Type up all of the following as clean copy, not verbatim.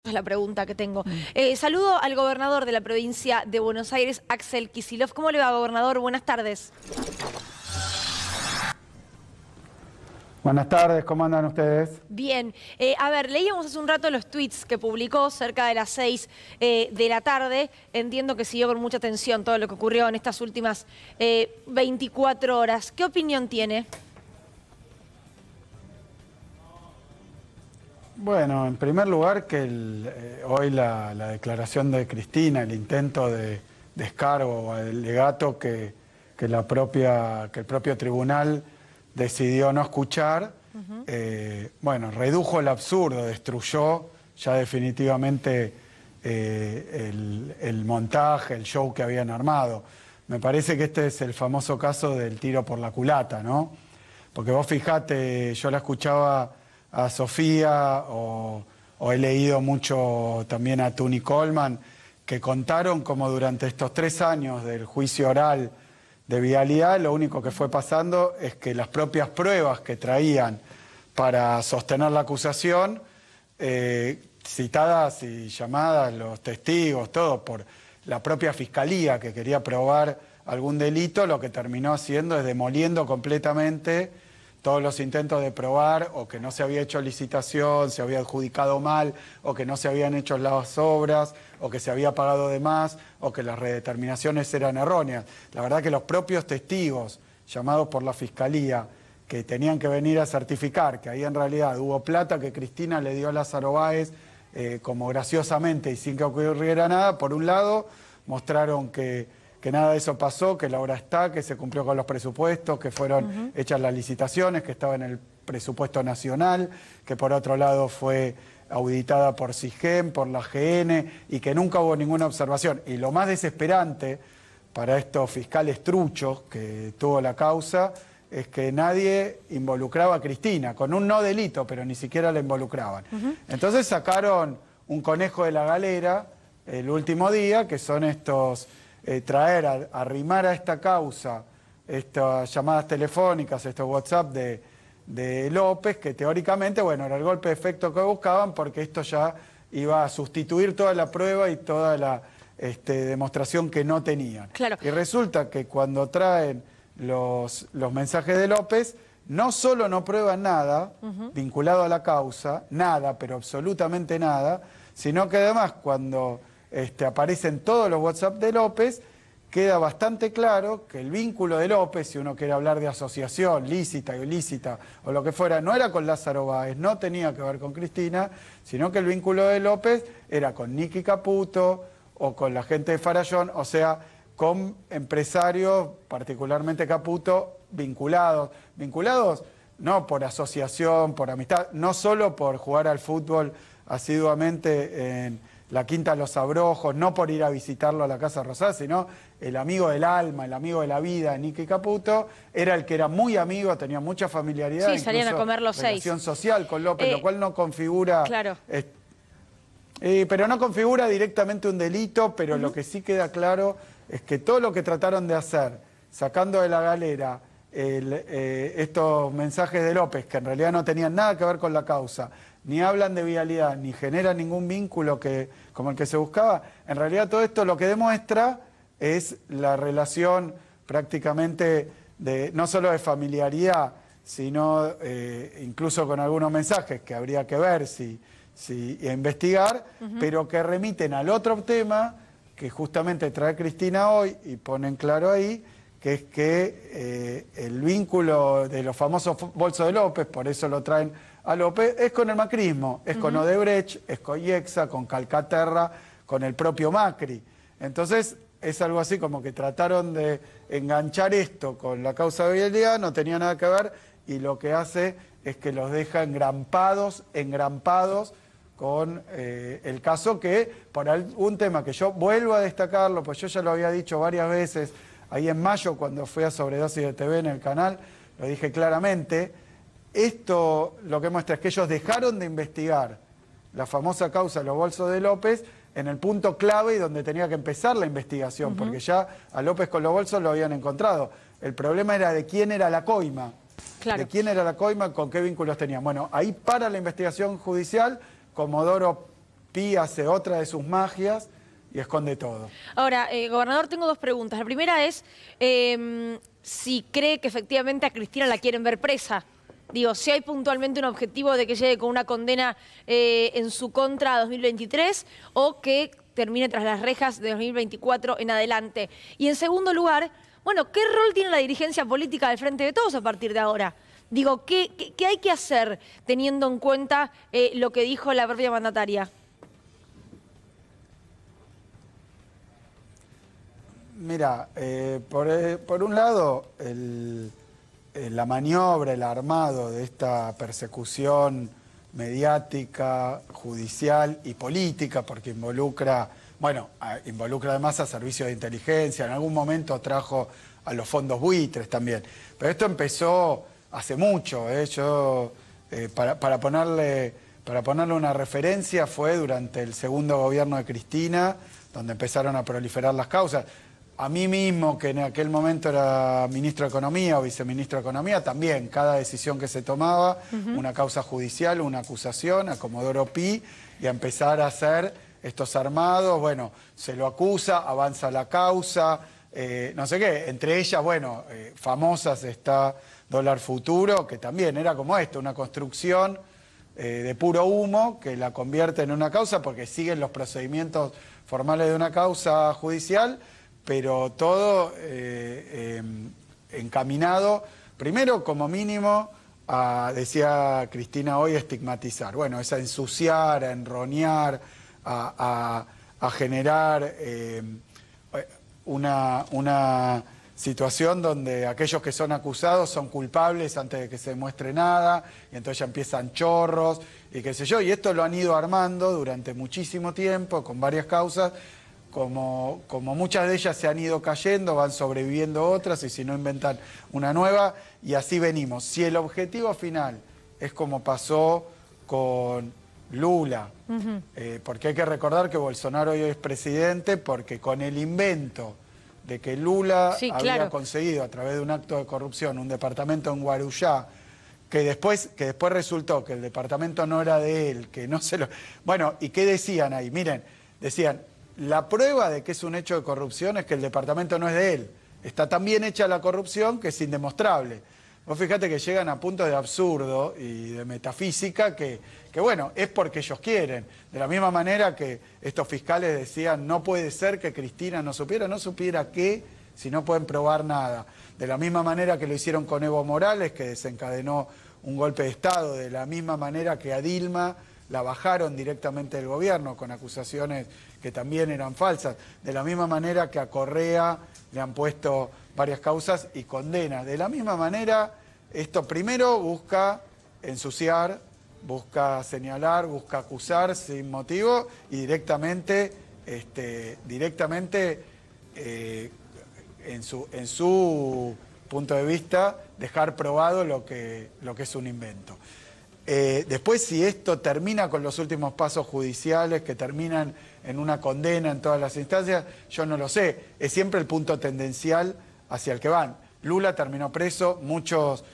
Es la pregunta que tengo. Saludo al gobernador de la provincia de Buenos Aires, Axel Kicillof. ¿Cómo le va, gobernador? Buenas tardes. Buenas tardes, ¿cómo andan ustedes? Bien. A ver, leíamos hace un rato los tweets que publicó cerca de las 6 de la tarde. Entiendo que siguió con mucha atención todo lo que ocurrió en estas últimas 24 horas. ¿Qué opinión tiene? Bueno, en primer lugar, que hoy la declaración de Cristina, el intento de descargo o alegato que el propio tribunal decidió no escuchar, bueno, redujo el absurdo, destruyó ya definitivamente el montaje, el show que habían armado. Me parece que este es el famoso caso del tiro por la culata, ¿no? Porque vos fijate, yo la escuchaba a Sofía o he leído mucho también a Tuni Coleman, que contaron como durante estos 3 años del juicio oral de vialidad, lo único que fue pasando es que las propias pruebas que traían para sostener la acusación, citadas y llamadas, los testigos, todo por la propia fiscalía que quería probar algún delito, lo que terminó haciendo es demoliendo completamente todos los intentos de probar o que no se había hecho licitación, se había adjudicado mal, o que no se habían hecho las obras, o que se había pagado de más, o que las redeterminaciones eran erróneas. La verdad que los propios testigos llamados por la Fiscalía, que tenían que venir a certificar que ahí en realidad hubo plata que Cristina le dio a Lázaro Báez, como graciosamente y sin que ocurriera nada, por un lado mostraron que nada de eso pasó, que la obra está, que se cumplió con los presupuestos, que fueron hechas las licitaciones, que estaba en el presupuesto nacional, que por otro lado fue auditada por SIGEM, por la GN, y que nunca hubo ninguna observación. Y lo más desesperante para estos fiscales truchos que tuvo la causa es que nadie involucraba a Cristina, con un no delito, pero ni siquiera la involucraban. Entonces sacaron un conejo de la galera el último día, que son estos... traer, arrimar a esta causa estas llamadas telefónicas, estos WhatsApp de López, que teóricamente, bueno, era el golpe de efecto que buscaban, porque esto ya iba a sustituir toda la prueba y toda la demostración que no tenían. Claro. Y resulta que cuando traen los mensajes de López, no solo no prueban nada vinculado a la causa, nada, pero absolutamente nada, sino que además cuando... aparecen todos los WhatsApp de López, queda bastante claro que el vínculo de López, si uno quiere hablar de asociación lícita o ilícita o lo que fuera, no era con Lázaro Báez, no tenía que ver con Cristina, sino que el vínculo de López era con Nicky Caputo o con la gente de Farallón, o sea, con empresarios, particularmente Caputo, vinculados no por asociación, por amistad, no solo por jugar al fútbol asiduamente en la Quinta Los Abrojos, no por ir a visitarlo a la Casa Rosada, sino el amigo del alma, el amigo de la vida, Nicky Caputo, era el que era muy amigo, tenía mucha familiaridad. Sí, salían a comer los 6. Relación social con López, lo cual no configura... Claro. Pero no configura directamente un delito, pero lo que sí queda claro es que todo lo que trataron de hacer, sacando de la galera estos mensajes de López, que en realidad no tenían nada que ver con la causa, ni hablan de vialidad, ni generan ningún vínculo como el que se buscaba, en realidad todo esto lo que demuestra es la relación prácticamente no solo de familiaridad, sino incluso con algunos mensajes que habría que ver e investigar, pero que remiten al otro tema que justamente trae Cristina hoy y ponen claro ahí, que es que el vínculo de los famosos bolsos de López, por eso lo traen a López, es con el macrismo, es con Odebrecht, es con IEXA, con Calcaterra, con el propio Macri. Entonces es algo así como que trataron de enganchar esto con la causa de vialidad, no tenía nada que ver, y lo que hace es que los deja engrampados con el caso que, por algún tema que yo vuelvo a destacarlo, pues yo ya lo había dicho varias veces, ahí en mayo cuando fui a Sobredosis de TV en el canal, lo dije claramente. Esto lo que muestra es que ellos dejaron de investigar la famosa causa de los bolsos de López en el punto clave y donde tenía que empezar la investigación, porque ya a López con los bolsos lo habían encontrado. El problema era de quién era la coima, de quién era la coima, con qué vínculos tenían. Bueno, ahí para la investigación judicial, Comodoro Pi hace otra de sus magias y esconde todo. Ahora, gobernador, tengo dos preguntas. La primera es si cree que efectivamente a Cristina la quieren ver presa. Digo, si hay puntualmente un objetivo de que llegue con una condena en su contra a 2023 o que termine tras las rejas de 2024 en adelante. Y en segundo lugar, bueno, ¿qué rol tiene la dirigencia política del Frente de Todos a partir de ahora? Digo, ¿qué hay que hacer teniendo en cuenta lo que dijo la propia mandataria? Mira, por un lado, la maniobra, el armado de esta persecución mediática, judicial y política, porque involucra además a servicios de inteligencia, en algún momento trajo a los fondos buitres también. Pero esto empezó hace mucho, para ponerle una referencia, fue durante el segundo gobierno de Cristina, donde empezaron a proliferar las causas. A mí mismo, que en aquel momento era ministro de Economía o viceministro de Economía, también cada decisión que se tomaba, una causa judicial, una acusación, a Comodoro Pi, y a empezar a hacer estos armados, bueno, se lo acusa, avanza la causa, no sé qué, entre ellas, bueno, famosas está Dólar Futuro, que también era como esto, una construcción de puro humo que la convierte en una causa porque siguen los procedimientos formales de una causa judicial, pero todo encaminado, primero como mínimo, decía Cristina hoy, estigmatizar. Bueno, es a ensuciar, a enroñar, a generar una situación donde aquellos que son acusados son culpables antes de que se demuestre nada, y entonces ya empiezan chorros, y qué sé yo, y esto lo han ido armando durante muchísimo tiempo, con varias causas. Como muchas de ellas se han ido cayendo, van sobreviviendo otras y si no inventan una nueva y así venimos. Si el objetivo final es como pasó con Lula, porque hay que recordar que Bolsonaro hoy es presidente porque con el invento de que Lula había conseguido a través de un acto de corrupción un departamento en Guarujá, que después resultó que el departamento no era de él, que no se lo... Bueno, ¿y qué decían ahí? Miren, decían... La prueba de que es un hecho de corrupción es que el departamento no es de él. Está tan bien hecha la corrupción que es indemostrable. Vos fíjate que llegan a puntos de absurdo y de metafísica que bueno, es porque ellos quieren. De la misma manera que estos fiscales decían, no puede ser que Cristina no supiera qué, si no pueden probar nada. De la misma manera que lo hicieron con Evo Morales, que desencadenó un golpe de Estado, de la misma manera que a Dilma la bajaron directamente del gobierno con acusaciones que también eran falsas. De la misma manera que a Correa le han puesto varias causas y condenas. De la misma manera, esto primero busca ensuciar, busca señalar, busca acusar sin motivo y directamente en su punto de vista, dejar probado lo que es un invento. Después, si esto termina con los últimos pasos judiciales, que terminan en una condena en todas las instancias, yo no lo sé. Es siempre el punto tendencial hacia el que van. Lula terminó preso, muchos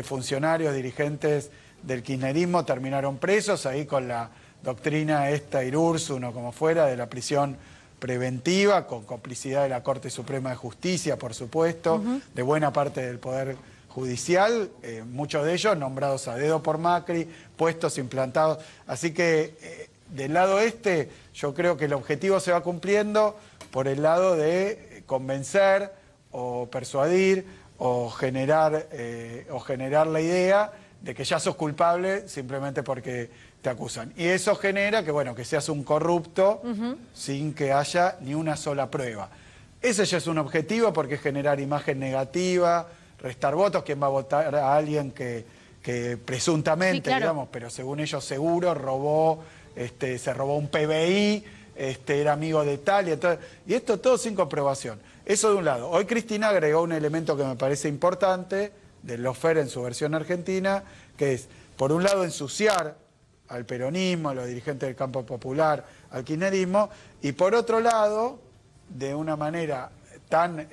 funcionarios, dirigentes del kirchnerismo terminaron presos, ahí con la doctrina esta Irursun como fuera, de la prisión preventiva, con complicidad de la Corte Suprema de Justicia, por supuesto, de buena parte del Poder Judicial, muchos de ellos nombrados a dedo por Macri, puestos implantados. Así que del lado yo creo que el objetivo se va cumpliendo por el lado de convencer o persuadir o generar la idea de que ya sos culpable simplemente porque te acusan. Y eso genera que, bueno, que seas un corrupto sin que haya ni una sola prueba. Ese ya es un objetivo porque es generar imagen negativa, restar votos. ¿Quién va a votar a alguien que presuntamente, digamos, pero según ellos seguro, robó, se robó un PBI, era amigo de tal, y esto todo sin comprobación? Eso de un lado. Hoy Cristina agregó un elemento que me parece importante, del lawfare en su versión argentina, que es, por un lado, ensuciar al peronismo, a los dirigentes del campo popular, al kirchnerismo, y por otro lado, de una manera tan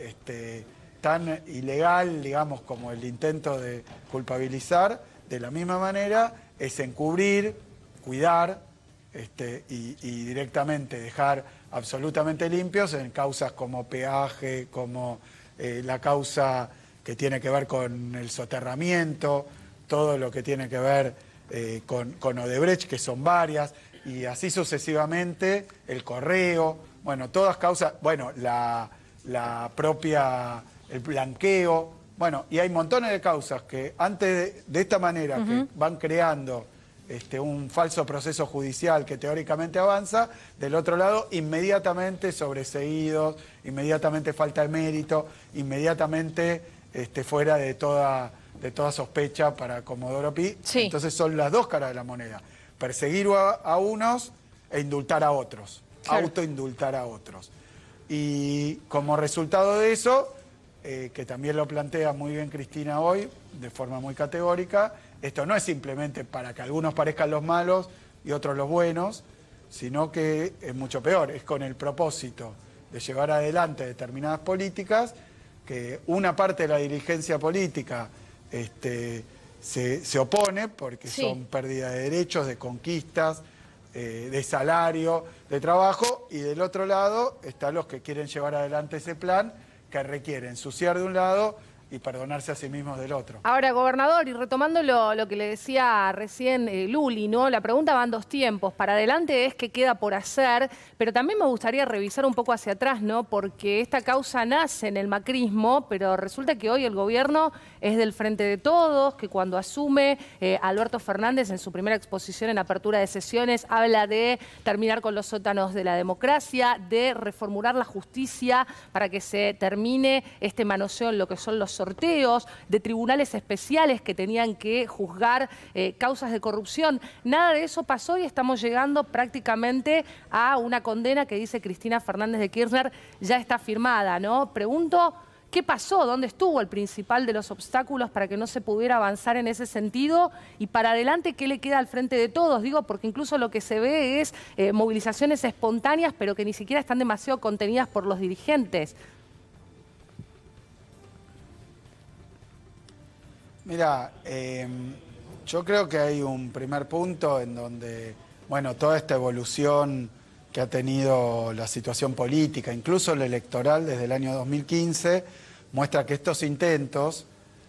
ilegal, digamos, como el intento de culpabilizar, de la misma manera, es encubrir, cuidar, y directamente dejar absolutamente limpios en causas como peaje, como la causa que tiene que ver con el soterramiento, todo lo que tiene que ver con Odebrecht, que son varias, y así sucesivamente, el correo, bueno, todas causas, bueno, la propia, el blanqueo, bueno, y hay montones de causas que antes de esta manera, que van creando un falso proceso judicial que teóricamente avanza, del otro lado, inmediatamente sobreseídos, inmediatamente falta de mérito, inmediatamente fuera de toda sospecha para Comodoro Pi. Sí. Entonces son las dos caras de la moneda. Perseguir a unos e indultar a otros. Claro. Autoindultar a otros. Y como resultado de eso, que también lo plantea muy bien Cristina hoy, de forma muy categórica, esto no es simplemente para que algunos parezcan los malos y otros los buenos, sino que es mucho peor, es con el propósito de llevar adelante determinadas políticas, que una parte de la dirigencia política se opone, porque son pérdida de derechos, de conquistas, de salario, de trabajo, y del otro lado están los que quieren llevar adelante ese plan, que requiere ensuciar de un lado y perdonarse a sí mismos del otro. Ahora, gobernador, y retomando lo que le decía recién Luli, ¿no? La pregunta va en dos tiempos. Para adelante es qué queda por hacer, pero también me gustaría revisar un poco hacia atrás, ¿no? Porque esta causa nace en el macrismo, pero resulta que hoy el gobierno es del Frente de Todos, que cuando asume Alberto Fernández en su primera exposición en apertura de sesiones habla de terminar con los sótanos de la democracia, de reformular la justicia para que se termine este manoseo en lo que son los sorteos, de tribunales especiales que tenían que juzgar causas de corrupción. Nada de eso pasó y estamos llegando prácticamente a una condena que dice Cristina Fernández de Kirchner ya está firmada, ¿no? Pregunto, ¿qué pasó? ¿Dónde estuvo el principal de los obstáculos para que no se pudiera avanzar en ese sentido? Y para adelante, ¿qué le queda al Frente de Todos? Digo, porque incluso lo que se ve es movilizaciones espontáneas, pero que ni siquiera están demasiado contenidas por los dirigentes. Mira, yo creo que hay un primer punto en donde, bueno, toda esta evolución que ha tenido la situación política, incluso la electoral desde el año 2015, muestra que estos intentos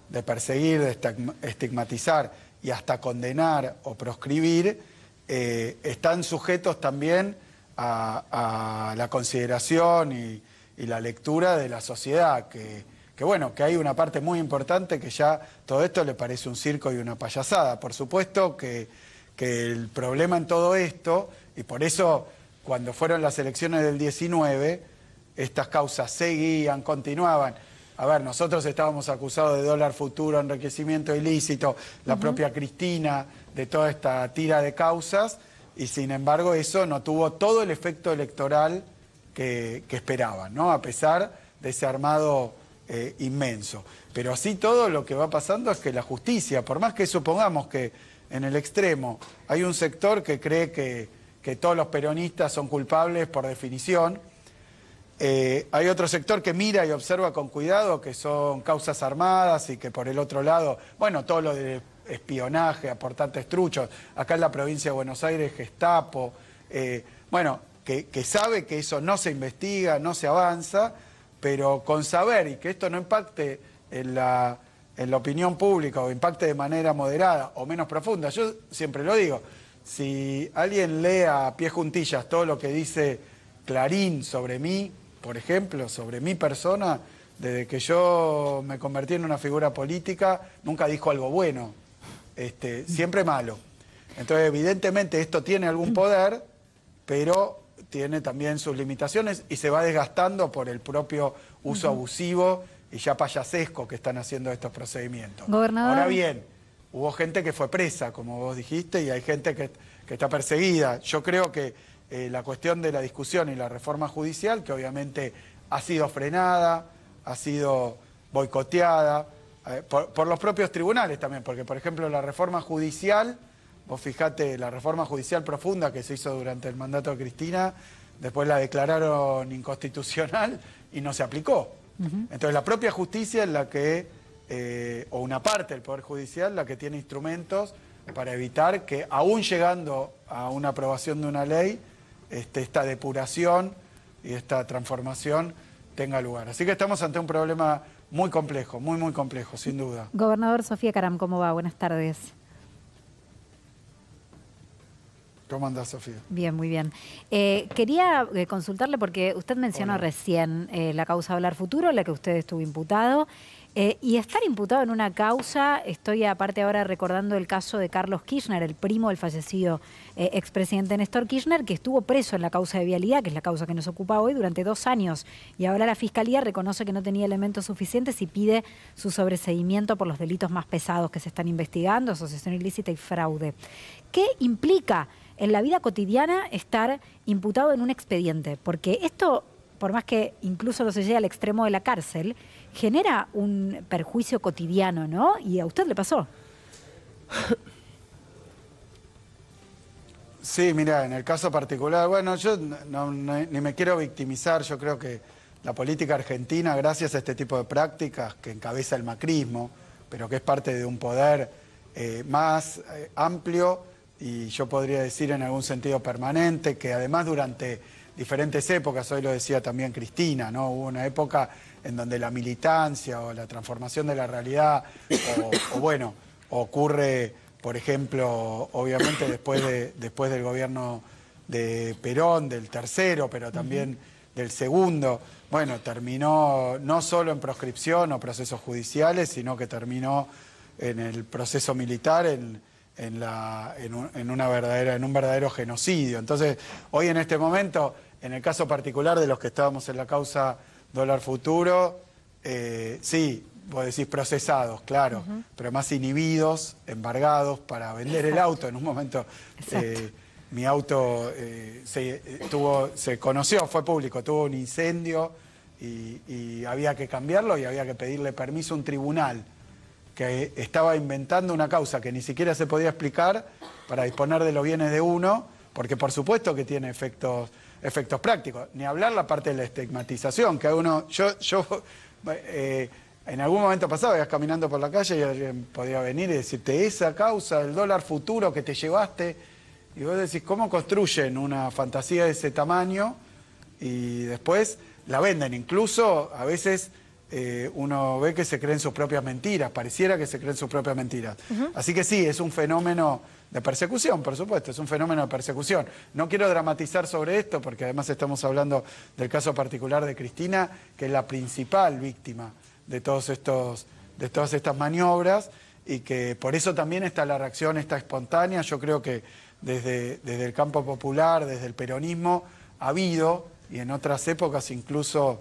de perseguir, de estigmatizar y hasta condenar o proscribir, están sujetos también a la consideración y la lectura de la sociedad, que bueno, que hay una parte muy importante que ya todo esto le parece un circo y una payasada. Por supuesto que el problema en todo esto, y por eso cuando fueron las elecciones del 19, estas causas seguían, continuaban. A ver, nosotros estábamos acusados de dólar futuro, enriquecimiento ilícito, la propia Cristina, de toda esta tira de causas, y sin embargo eso no tuvo todo el efecto electoral que esperaban, ¿no? A pesar de ese armado inmenso. Pero así todo lo que va pasando es que la justicia, por más que supongamos que en el extremo hay un sector que cree que todos los peronistas son culpables por definición, hay otro sector que mira y observa con cuidado que son causas armadas y que por el otro lado, bueno, todo lo de espionaje, aportantes truchos, acá en la provincia de Buenos Aires, Gestapo, bueno, que sabe que eso no se investiga, no se avanza, pero con saber y que esto no impacte en la opinión pública o impacte de manera moderada o menos profunda. Yo siempre lo digo, si alguien lee a pie juntillas todo lo que dice Clarín sobre mí, por ejemplo, sobre mi persona, desde que yo me convertí en una figura política, nunca dijo algo bueno, siempre malo. Entonces, evidentemente, esto tiene algún poder, pero tiene también sus limitaciones y se va desgastando por el propio uso abusivo y ya payasesco que están haciendo estos procedimientos. Gobernador. Ahora bien, hubo gente que fue presa, como vos dijiste, y hay gente que está perseguida. Yo creo que la cuestión de la discusión y la reforma judicial, que obviamente ha sido frenada, ha sido boicoteada por los propios tribunales también, porque por ejemplo la reforma judicial, vos fijate, la reforma judicial profunda que se hizo durante el mandato de Cristina, después la declararon inconstitucional y no se aplicó. Entonces la propia justicia es la que, o una parte del Poder Judicial, la que tiene instrumentos para evitar que, aún llegando a una aprobación de una ley, esta depuración y esta transformación tenga lugar. Así que estamos ante un problema muy complejo, muy complejo, sin duda. Gobernador Sofía Caram, ¿cómo va? Buenas tardes. ¿Cómo andás, Sofía? Bien, muy bien. Quería consultarle porque usted mencionó recién la causa Dólar Futuro, la que usted estuvo imputado. Y estar imputado en una causa, estoy aparte ahora recordando el caso de Carlos Kirchner, el primo del fallecido expresidente Néstor Kirchner, que estuvo preso en la causa de vialidad, que es la causa que nos ocupa hoy, durante 2 años. Y ahora la Fiscalía reconoce que no tenía elementos suficientes y pide su sobreseimiento por los delitos más pesados que se están investigando, asociación ilícita y fraude. ¿Qué implica en la vida cotidiana estar imputado en un expediente? Porque esto, por más que incluso no se llegue al extremo de la cárcel, genera un perjuicio cotidiano, ¿no? Y a usted le pasó. Sí, mira, en el caso particular, bueno, yo ni me quiero victimizar, yo creo que la política argentina, gracias a este tipo de prácticas que encabeza el macrismo, pero que es parte de un poder más amplio y yo podría decir en algún sentido permanente, que además durante diferentes épocas, hoy lo decía también Cristina, ¿no? Hubo una época en donde la militancia o la transformación de la realidad, bueno, ocurre, por ejemplo, obviamente después del gobierno de Perón, del tercero, pero también del segundo, bueno, terminó no solo en proscripción o procesos judiciales, sino que terminó en el proceso militar, en un verdadero genocidio. Entonces, hoy en este momento, en el caso particular de los que estábamos en la causa Dólar Futuro, sí, vos decís procesados, claro, pero más inhibidos, embargados para vender el auto. En un momento mi auto se conoció, fue público, tuvo un incendio y había que cambiarlo y había que pedirle permiso a un tribunal que estaba inventando una causa que ni siquiera se podía explicar para disponer de los bienes de uno, porque por supuesto que tiene efectos prácticos. Ni hablar la parte de la estigmatización, que a uno, en algún momento pasado ibas caminando por la calle y alguien podía venir y decirte, esa causa del dólar futuro que te llevaste, y vos decís, ¿cómo construyen una fantasía de ese tamaño? Y después la venden, incluso a veces uno ve que se creen sus propias mentiras, pareciera que se creen sus propias mentiras. Así que sí, es un fenómeno de persecución, por supuesto, es un fenómeno de persecución. No quiero dramatizar sobre esto, porque además estamos hablando del caso particular de Cristina, que es la principal víctima de todas estas maniobras, y que por eso también está la reacción, esta espontánea. Yo creo que desde el campo popular, desde el peronismo, ha habido, y en otras épocas incluso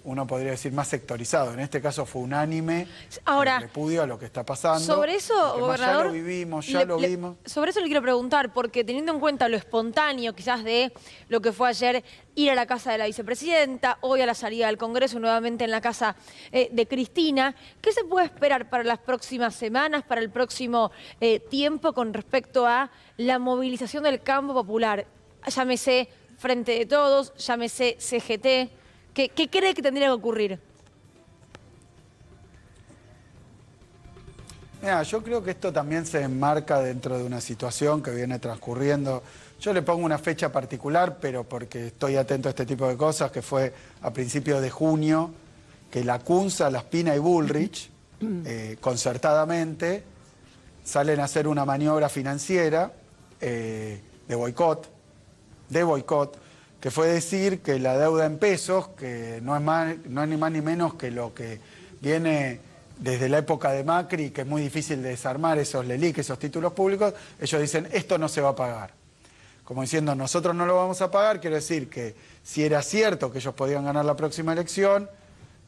uno podría decir más sectorizado. En este caso fue unánime el repudio a lo que está pasando. Sobre eso, gobernador, ya lo vivimos, ya lo vimos. Sobre eso le quiero preguntar, porque teniendo en cuenta lo espontáneo quizás de lo que fue ayer ir a la casa de la vicepresidenta, hoy a la salida del Congreso, nuevamente en la casa de Cristina, ¿qué se puede esperar para las próximas semanas, para el próximo tiempo con respecto a la movilización del campo popular? Llámese Frente de Todos, llámese CGT. ¿Qué cree que tendría que ocurrir? Mira, yo creo que esto también se enmarca dentro de una situación que viene transcurriendo. Yo le pongo una fecha particular, pero porque estoy atento a este tipo de cosas, que fue a principios de junio, que la Cunza, La Spina y Bullrich, concertadamente, salen a hacer una maniobra financiera de boicot, que fue decir que la deuda en pesos, que no es ni más ni menos que lo que viene desde la época de Macri, que es muy difícil de desarmar esos LELIQ, esos títulos públicos, ellos dicen, esto no se va a pagar. Como diciendo, nosotros no lo vamos a pagar, quiero decir que si era cierto que ellos podían ganar la próxima elección,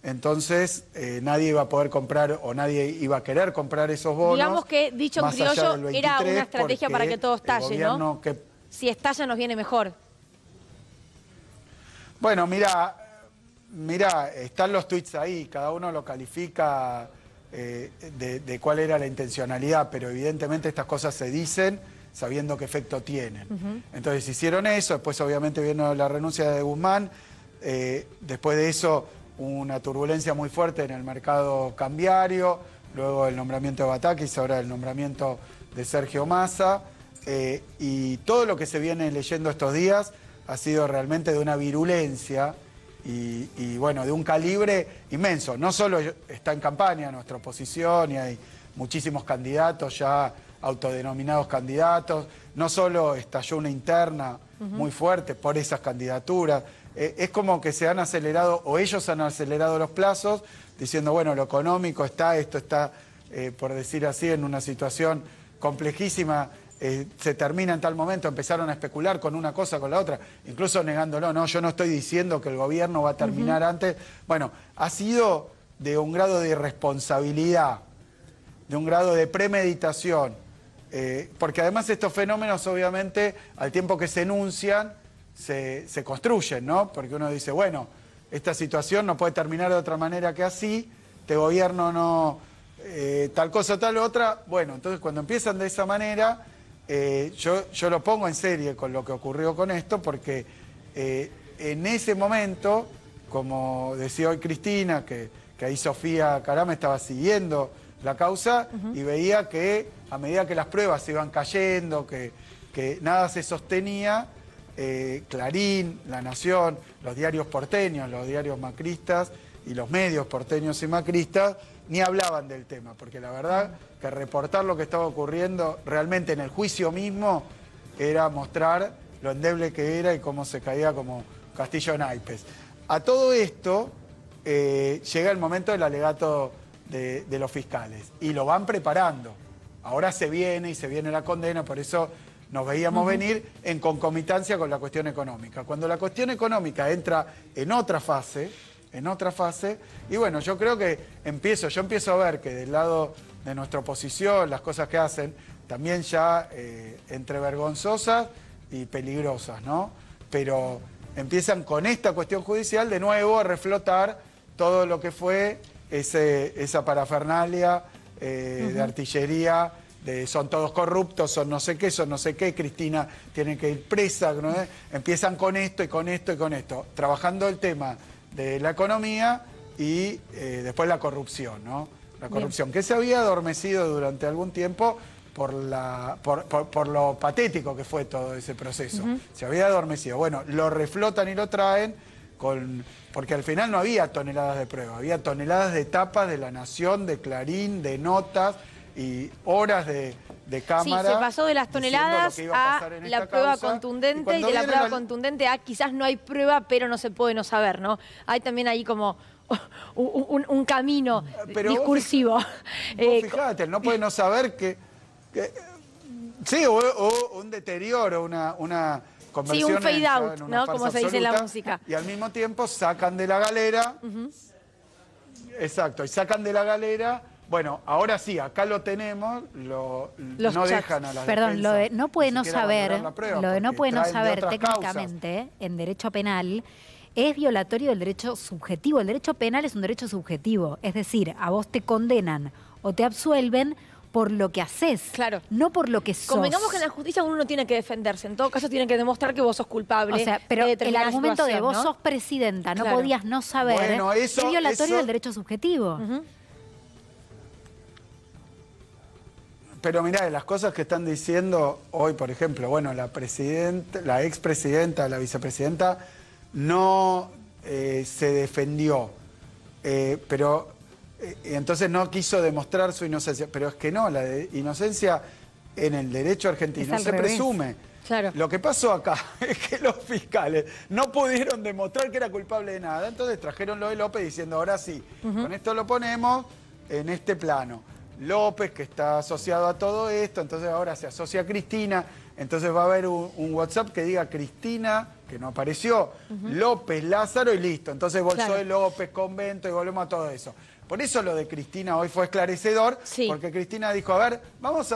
entonces nadie iba a poder comprar o nadie iba a querer comprar esos bonos. Digamos que, dicho en criollo, era una estrategia para que todo estalle, ¿no? Si estalla nos viene mejor. Bueno, mira, están los tweets ahí, cada uno lo califica de cuál era la intencionalidad, pero evidentemente estas cosas se dicen sabiendo qué efecto tienen. Entonces hicieron eso, después obviamente vino la renuncia de Guzmán, después de eso una turbulencia muy fuerte en el mercado cambiario, luego el nombramiento de Batakis, ahora el nombramiento de Sergio Massa, y todo lo que se viene leyendo estos días ha sido realmente de una virulencia y bueno, de un calibre inmenso. No solo está en campaña nuestra oposición y hay muchísimos candidatos ya autodenominados candidatos, no solo estalló una interna muy fuerte por esas candidaturas, es como que se han acelerado, o ellos han acelerado los plazos, diciendo, bueno, lo económico está, esto está, por decir así, en una situación complejísima, se termina en tal momento, empezaron a especular con una cosa, con la otra, incluso negándolo, no, yo no estoy diciendo que el gobierno va a terminar antes. Bueno, ha sido de un grado de irresponsabilidad, de un grado de premeditación, porque además estos fenómenos, obviamente, al tiempo que se enuncian, se construyen, ¿no? Porque uno dice, bueno, esta situación no puede terminar de otra manera que así, este gobierno no, tal cosa, tal otra. Bueno, entonces cuando empiezan de esa manera, yo lo pongo en serie con lo que ocurrió con esto, porque en ese momento, como decía hoy Cristina, que ahí Sofía Carame estaba siguiendo la causa y veía que a medida que las pruebas iban cayendo, que nada se sostenía, Clarín, La Nación, los diarios porteños, los diarios macristas y los medios porteños y macristas ni hablaban del tema, porque la verdad que reportar lo que estaba ocurriendo realmente en el juicio mismo era mostrar lo endeble que era y cómo se caía como castillo en naipes. A todo esto llega el momento del alegato de los fiscales y lo van preparando. Ahora se viene la condena, por eso nos veíamos venir en concomitancia con la cuestión económica. Cuando la cuestión económica entra en otra fase, y bueno, yo creo que yo empiezo a ver que del lado de nuestra oposición, las cosas que hacen, también ya entre vergonzosas y peligrosas, ¿no? Pero empiezan con esta cuestión judicial de nuevo a reflotar todo lo que fue esa parafernalia de artillería, son todos corruptos, son no sé qué, Cristina tiene que ir presa, ¿no? Empiezan con esto y con esto y con esto, trabajando el tema de la economía y después la corrupción, ¿no? La corrupción, que se había adormecido durante algún tiempo por lo patético que fue todo ese proceso. Se había adormecido. Bueno, lo reflotan y lo traen porque al final no había toneladas de pruebas, había toneladas de tapas de La Nación, de Clarín, de notas y horas de cámara. Sí, se pasó de las toneladas a la prueba contundente y de la prueba contundente a quizás no hay prueba, pero no se puede no saber, ¿no? Hay también ahí como un camino discursivo. Vos fijate, no puede no saber que sí, o un deterioro, una conversión. Sí, un fade out, ¿no? Como se dice en la música. Y al mismo tiempo sacan de la galera. Exacto, y sacan de la galera. Bueno, ahora sí, acá lo tenemos, no dejan a la Perdón, defensa, lo de no puede no saber, lo de no puede no saber técnicamente, en derecho penal, es violatorio del derecho subjetivo. El derecho penal es un derecho subjetivo, es decir, a vos te condenan o te absuelven por lo que haces, no por lo que sos. Convengamos que en la justicia uno no tiene que defenderse, en todo caso tiene que demostrar que vos sos culpable. O sea, pero el argumento de vos sos presidenta, no podías no saber, bueno, es violatorio del derecho subjetivo. Pero mirá, las cosas que están diciendo hoy, por ejemplo, bueno, la expresidenta, la vicepresidenta, no se defendió, pero entonces no quiso demostrar su inocencia. Pero es que no, la inocencia en el derecho argentino se presume. Claro. Lo que pasó acá es que los fiscales no pudieron demostrar que era culpable de nada. Entonces trajeron lo de López diciendo, ahora sí, con esto lo ponemos en este plano. López, que está asociado a todo esto, entonces ahora se asocia a Cristina, entonces va a haber un WhatsApp que diga Cristina, que no apareció, López, Lázaro y listo. Entonces bolsó de López, convento y volvemos a todo eso. Por eso lo de Cristina hoy fue esclarecedor, porque Cristina dijo, a ver, vamos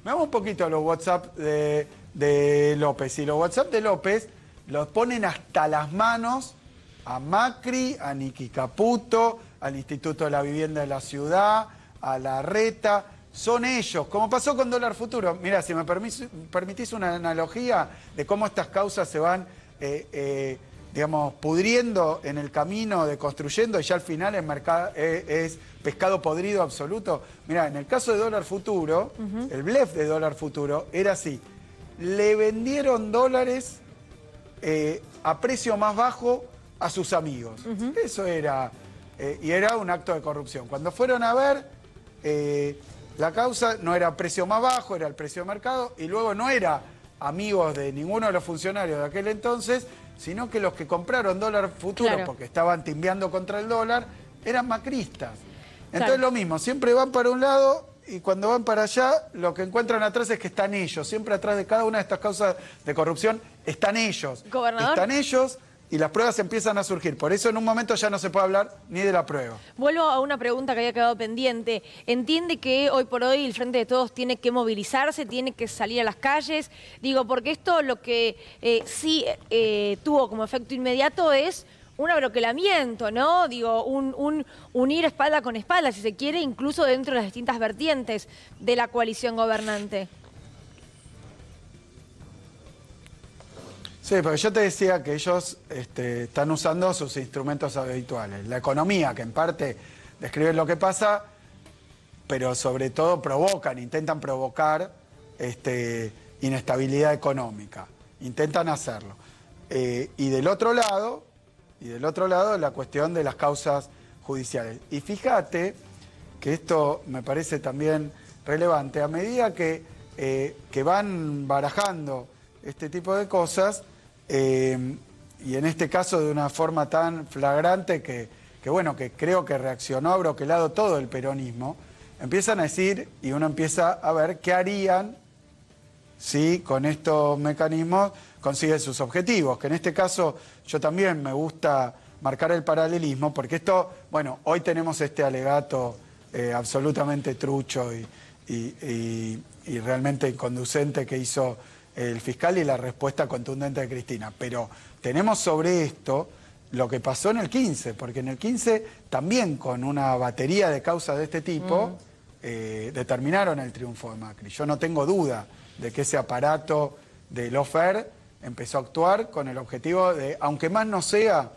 un poquito los WhatsApp de López. Y los WhatsApp de López los ponen hasta las manos a Macri, a Niki Caputo, al Instituto de la Vivienda de la Ciudad, a Larreta, son ellos, como pasó con Dólar Futuro. Mira, si me permitís una analogía de cómo estas causas se van, digamos, pudriendo en el camino de construyendo y ya al final es pescado podrido absoluto. Mira, en el caso de Dólar Futuro, el blef de Dólar Futuro era así. le vendieron dólares a precio más bajo a sus amigos. Eso era, y era un acto de corrupción. Cuando fueron a ver, la causa no era precio más bajo, era el precio de mercado, y luego no era amigos de ninguno de los funcionarios de aquel entonces, sino que los que compraron dólar futuro, claro, porque estaban timbeando contra el dólar, eran macristas. Entonces claro, lo mismo, siempre van para un lado y cuando van para allá, lo que encuentran atrás es que están ellos. Siempre atrás de cada una de estas causas de corrupción están ellos. Gobernador. Están ellos y las pruebas empiezan a surgir. Por eso en un momento ya no se puede hablar ni de la prueba. Vuelvo a una pregunta que había quedado pendiente. ¿Entiende que hoy por hoy el Frente de Todos tiene que movilizarse, tiene que salir a las calles? Digo, porque esto lo que sí tuvo como efecto inmediato es un abroquelamiento, ¿no? Digo, un unir espalda con espalda, si se quiere, incluso dentro de las distintas vertientes de la coalición gobernante. Sí, pero yo te decía que ellos están usando sus instrumentos habituales. La economía, que en parte describe lo que pasa, pero sobre todo intentan provocar inestabilidad económica. Intentan hacerlo. Y del otro lado, la cuestión de las causas judiciales. Y fíjate que esto me parece también relevante. A medida que van barajando este tipo de cosas, y en este caso de una forma tan flagrante que creo que reaccionó abroquelado todo el peronismo, empiezan a decir, y uno empieza a ver qué harían si con estos mecanismos consiguen sus objetivos, que en este caso yo también me gusta marcar el paralelismo, porque esto, hoy tenemos este alegato absolutamente trucho y realmente inconducente que hizo el fiscal y la respuesta contundente de Cristina. Pero tenemos sobre esto lo que pasó en el 15, porque en el 15 también con una batería de causas de este tipo determinaron el triunfo de Macri. Yo no tengo duda de que ese aparato de lawfare empezó a actuar con el objetivo de, aunque más no sea,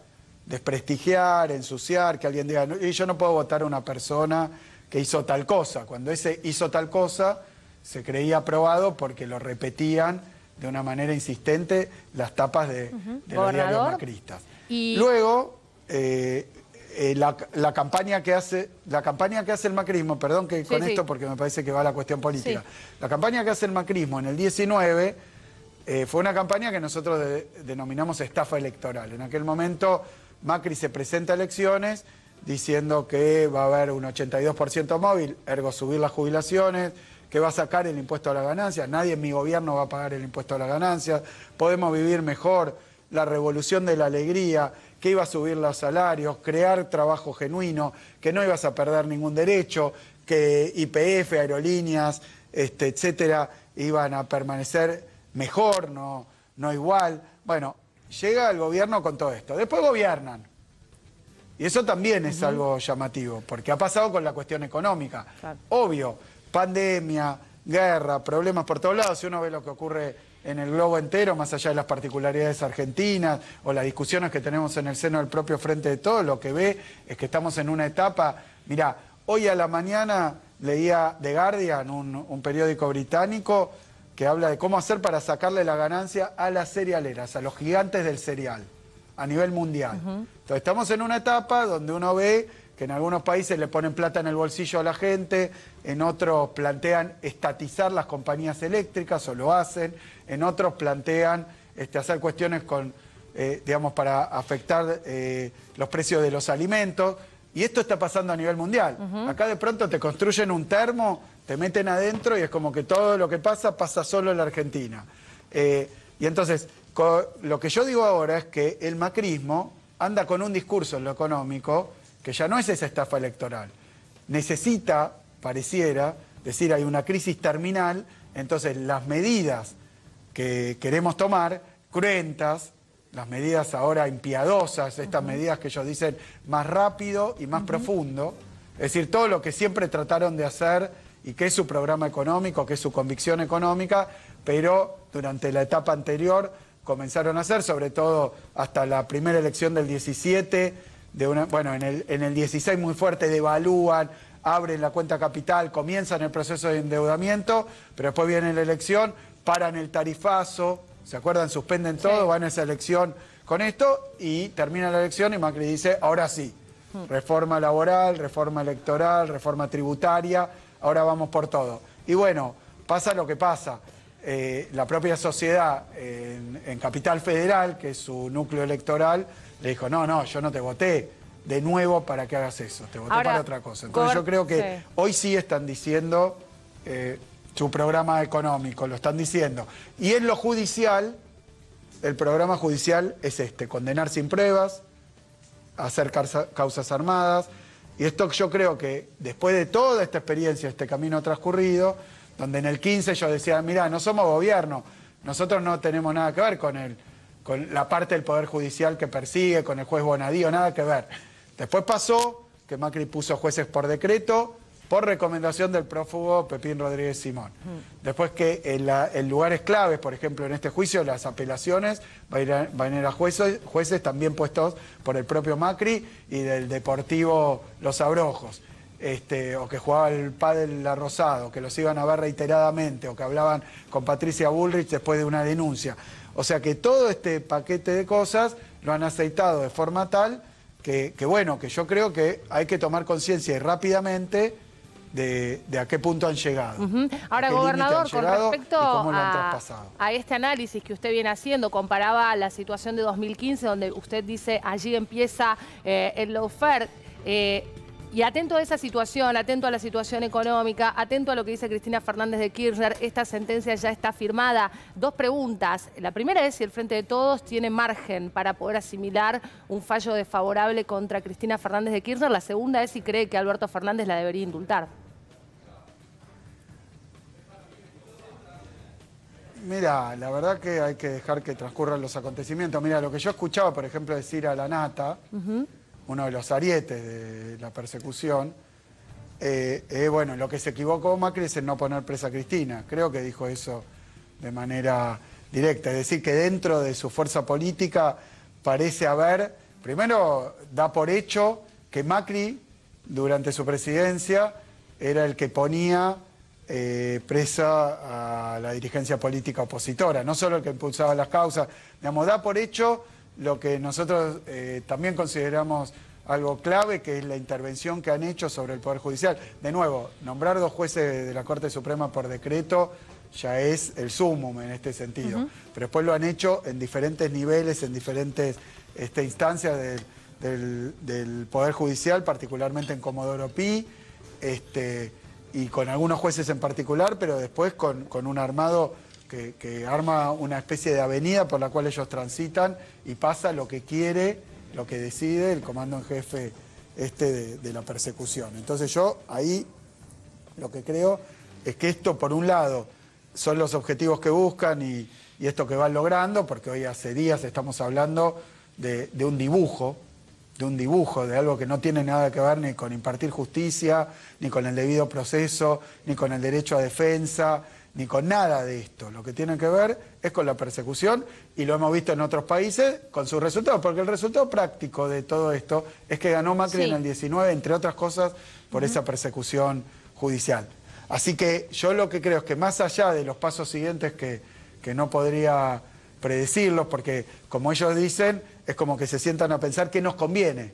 desprestigiar, ensuciar, que alguien diga, yo no puedo votar a una persona que hizo tal cosa. Cuando ese hizo tal cosa, se creía aprobado porque lo repetían de una manera insistente las tapas de los diarios macristas. Y luego, la campaña que hace el macrismo, perdón que con esto porque me parece que va a la cuestión política, la campaña que hace el macrismo en el 19 fue una campaña que nosotros denominamos estafa electoral. En aquel momento Macri se presenta a elecciones diciendo que va a haber un 82% móvil, ergo subir las jubilaciones, que va a sacar el impuesto a la ganancia, nadie en mi gobierno va a pagar el impuesto a la ganancia, podemos vivir mejor, la revolución de la alegría, que iba a subir los salarios, crear trabajo genuino, que no ibas a perder ningún derecho, que YPF, aerolíneas, etcétera, iban a permanecer mejor, no igual. Bueno, llega el gobierno con todo esto. Después gobiernan. Y eso también es algo llamativo, porque ha pasado con la cuestión económica. Claro. Obvio, pandemia, guerra, problemas por todos lados. Si uno ve lo que ocurre en el globo entero, más allá de las particularidades argentinas o las discusiones que tenemos en el seno del propio Frente de Todos, lo que ve es que estamos en una etapa. Mirá, hoy a la mañana leía The Guardian, un periódico británico, que habla de cómo hacer para sacarle la ganancia a las cerealeras, a los gigantes del cereal, a nivel mundial. Entonces estamos en una etapa donde uno ve que en algunos países le ponen plata en el bolsillo a la gente, en otros plantean estatizar las compañías eléctricas, o lo hacen, en otros plantean hacer cuestiones para afectar los precios de los alimentos, y esto está pasando a nivel mundial. Acá de pronto te construyen un termo, te meten adentro y es como que todo lo que pasa solo en la Argentina. Y entonces, lo que yo digo ahora es que el macrismo anda con un discurso en lo económico que ya no es esa estafa electoral. Necesita, pareciera, decir, hay una crisis terminal, entonces las medidas que queremos tomar, cruentas, las medidas ahora impiadosas, estas medidas que ellos dicen más rápido y más profundo, es decir, todo lo que siempre trataron de hacer y que es su programa económico, que es su convicción económica, pero durante la etapa anterior comenzaron a hacer, sobre todo hasta la primera elección del 17, en el 16 muy fuerte, devalúan, abren la cuenta capital, comienzan el proceso de endeudamiento, pero después viene la elección, paran el tarifazo, ¿se acuerdan? Suspenden todo, van a esa elección con esto y termina la elección y Macri dice, ahora sí, reforma laboral, reforma electoral, reforma tributaria, ahora vamos por todo. Y bueno, pasa lo que pasa. La propia sociedad en Capital Federal, que es su núcleo electoral, le dijo, no, yo no te voté de nuevo para que hagas eso, te voté para otra cosa. Entonces yo creo que hoy sí están diciendo su programa económico, lo están diciendo. Y en lo judicial, el programa judicial es condenar sin pruebas, hacer causas armadas. Y esto yo creo que después de toda esta experiencia, este camino transcurrido, donde en el 15 yo decía, mirá, no somos gobierno, nosotros no tenemos nada que ver con la parte del Poder Judicial que persigue, con el juez Bonadío, nada que ver. Después pasó que Macri puso jueces por decreto, por recomendación del prófugo Pepín Rodríguez Simón. Después que en lugares claves, por ejemplo en este juicio, las apelaciones, van a ir a jueces también puestos por el propio Macri y del Deportivo Los Abrojos. O que jugaba el pádel La Rosado, que los iban a ver reiteradamente, o que hablaban con Patricia Bullrich después de una denuncia. O sea que todo este paquete de cosas lo han aceitado de forma tal que bueno, que yo creo que hay que tomar conciencia y rápidamente de a qué punto han llegado. Ahora, gobernador, con respecto a este análisis que usted viene haciendo, comparaba la situación de 2015, donde usted dice allí empieza el lawfare. Y atento a esa situación, atento a la situación económica, atento a lo que dice Cristina Fernández de Kirchner, esta sentencia ya está firmada. Dos preguntas. La primera es si el Frente de Todos tiene margen para poder asimilar un fallo desfavorable contra Cristina Fernández de Kirchner. La segunda es si cree que Alberto Fernández la debería indultar. Mira, la verdad que hay que dejar que transcurran los acontecimientos. Mira, lo que yo escuchaba, por ejemplo, decir a la Nata, uno de los arietes de la persecución, bueno, lo que se equivocó Macri es en no poner presa a Cristina. Creo que dijo eso de manera directa. Es decir, que dentro de su fuerza política parece haber, primero da por hecho que Macri, durante su presidencia, era el que ponía presa a la dirigencia política opositora, no solo el que impulsaba las causas. Digamos, da por hecho lo que nosotros también consideramos algo clave, que es la intervención que han hecho sobre el Poder Judicial. De nuevo, nombrar 2 jueces de la Corte Suprema por decreto ya es el sumum en este sentido. Pero después lo han hecho en diferentes niveles, en diferentes instancias del Poder Judicial, particularmente en Comodoro Pi, y con algunos jueces en particular, pero después con un armado que arma una especie de avenida por la cual ellos transitan y pasa lo que quiere, lo que decide el comando en jefe de la persecución. Entonces yo ahí lo que creo es que esto, por un lado, son los objetivos que buscan y esto que van logrando, porque hoy hace días estamos hablando de un dibujo, de algo que no tiene nada que ver ni con impartir justicia, ni con el debido proceso, ni con el derecho a defensa, ni con nada de esto. Lo que tiene que ver es con la persecución, y lo hemos visto en otros países con sus resultados, porque el resultado práctico de todo esto es que ganó Macri en el 19, entre otras cosas, por esa persecución judicial. Así que yo lo que creo es que más allá de los pasos siguientes que no podría predecirlos, porque como ellos dicen, es como que se sientan a pensar qué nos conviene.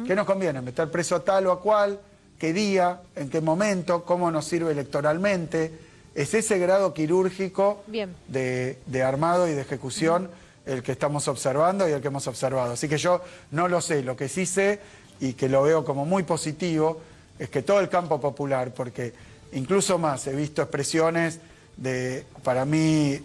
¿Qué nos conviene? ¿Meter preso a tal o a cual? ¿Qué día? ¿En qué momento? ¿Cómo nos sirve electoralmente? Es ese grado quirúrgico de armado y de ejecución el que estamos observando y el que hemos observado. Así que yo no lo sé. Lo que sí sé, y que lo veo como muy positivo, es que todo el campo popular, porque incluso más he visto expresiones para mí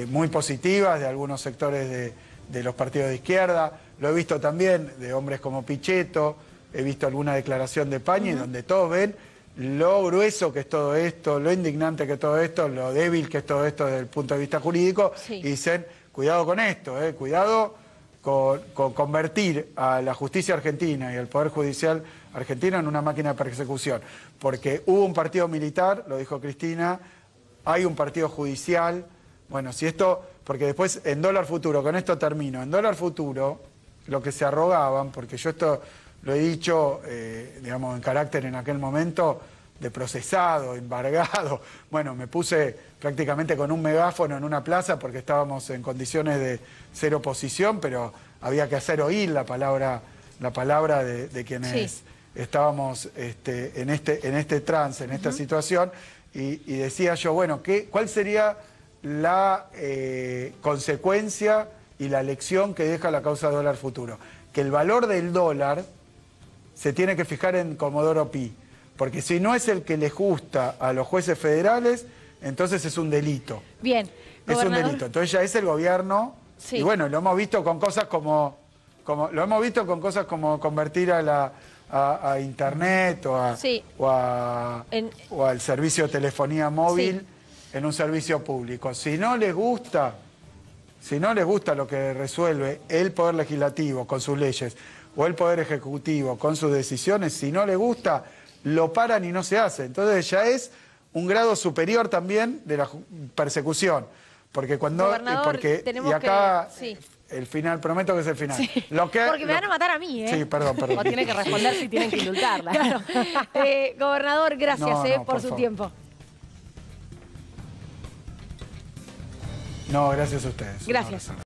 muy positivas de algunos sectores de los partidos de izquierda, lo he visto también de hombres como Pichetto, he visto alguna declaración de Pañi donde todos ven lo grueso que es todo esto, lo indignante que es todo esto, lo débil que es todo esto desde el punto de vista jurídico, y dicen, cuidado con esto, cuidado con convertir a la justicia argentina y al Poder Judicial argentino en una máquina de persecución, porque hubo un partido militar, lo dijo Cristina, hay un partido judicial. Bueno, si esto, porque después en dólar futuro, con esto termino, en dólar futuro, lo que se arrogaban, porque yo esto lo he dicho, digamos, en carácter en aquel momento de procesado, embargado. Bueno, me puse prácticamente con un megáfono en una plaza porque estábamos en condiciones de ser oposición, pero había que hacer oír la palabra de quienes estábamos en este trance, en esta situación, y decía yo, bueno, ¿cuál sería la consecuencia y la lección que deja la causa dólar futuro? Que el valor del dólar se tiene que fijar en Comodoro Pi, porque si no es el que les gusta a los jueces federales, entonces es un delito. Bien, es un gobernador. delito. Entonces ya es el gobierno, y bueno, lo hemos visto con cosas como convertir a internet o al servicio de telefonía móvil en un servicio público. Si no les gusta lo que resuelve el Poder Legislativo con sus leyes o el Poder Ejecutivo con sus decisiones, si no les gusta, lo paran y no se hace. Entonces ya es un grado superior también de la persecución. Porque y acá el final, prometo que es el final. Sí. Porque me van a matar a mí, ¿eh? Sí, perdón. O tiene que responder si tienen que indultarla. Claro. Gobernador, gracias por su favor. tiempo. No, gracias a ustedes. Gracias.